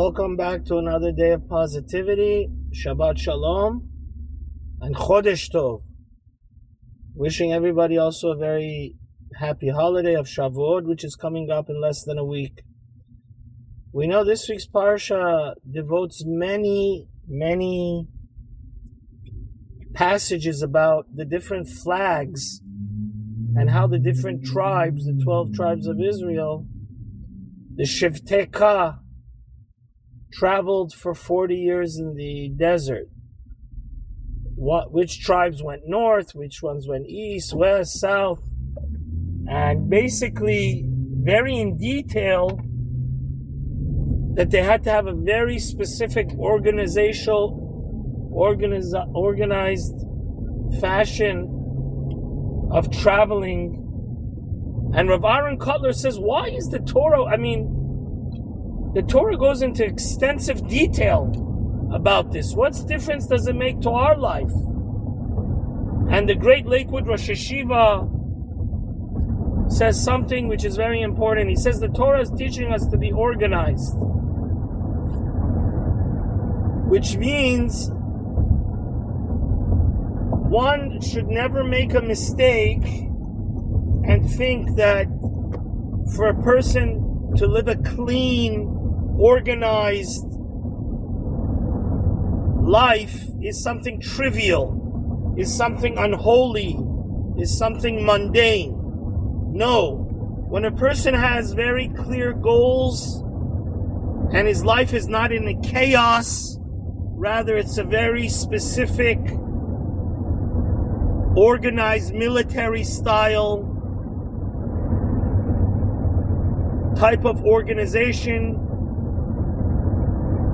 Welcome back to another day of positivity. Shabbat Shalom and Chodesh Tov. Wishing everybody also a very happy holiday of Shavuot, which is coming up in less than a week. We know this week's Parsha devotes many passages about the different flags and how the different tribes, the 12 tribes of Israel, the Shivtei Ka, traveled for 40 years in the desert. Which tribes went north, which ones went east, west, south, and basically very in detail that they had to have a very specific organized fashion of traveling. And Rav Aaron Kotler says, why is the Torah, the Torah goes into extensive detail about this. What difference does it make to our life? And the great Lakewood Rosh Hashiva says something which is very important. He says the Torah is teaching us to be organized, which means one should never make a mistake and think that for a person to live a clean, organized life is something trivial, is something unholy, is something mundane. No. When a person has very clear goals and his life is not in a chaos, rather it's a very specific, organized military style type of organization.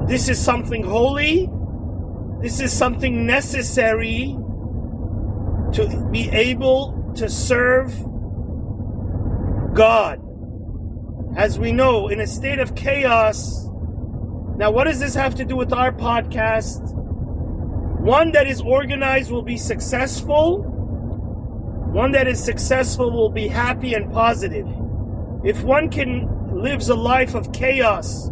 This is something holy. This is something necessary to be able to serve God. As we know, in a state of chaos. Now, what does this have to do with our podcast? One that is organized will be successful. One that is successful will be happy and positive. If one lives a life of chaos,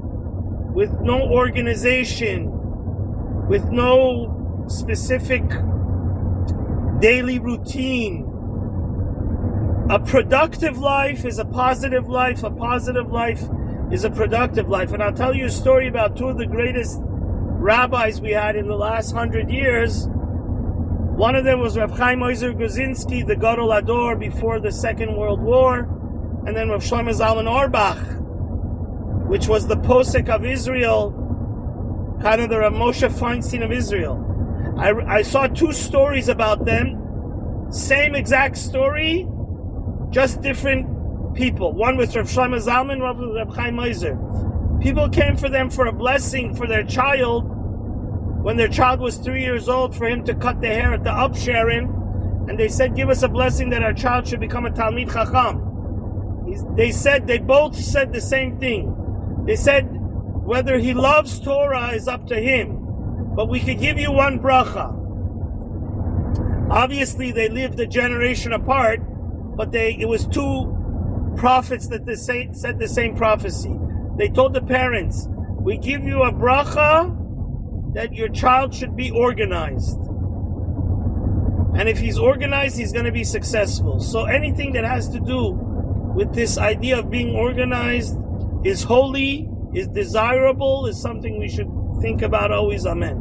with no organization, with no specific daily routine, a productive life is a positive life. A positive life is a productive life. And I'll tell you a story about two of the greatest rabbis we had in the last 100 years. One of them was Rav Chaim Ozer Gruzinski, the Gadol Ador before the Second World War, and then Rav Shlomo Zalman Auerbach, which was the posek of Israel, kind of the Rav Moshe Feinstein of Israel. I saw two stories about them, same exact story, just different people. One was Rav Shlomo Zalman, one was Rav Chaim Ozer. People came for them for a blessing for their child, when their child was 3 years old, for him to cut the hair at the Upsharon, and they said, give us a blessing that our child should become a Talmid Chacham. They both said the same thing. They said, whether he loves Torah is up to him, but we could give you one bracha. Obviously, they lived a generation apart, but it was two prophets that said the same prophecy. They told the parents, we give you a bracha that your child should be organized. And if he's organized, he's going to be successful. So anything that has to do with this idea of being organized is holy, is desirable, is something we should think about always. Amen.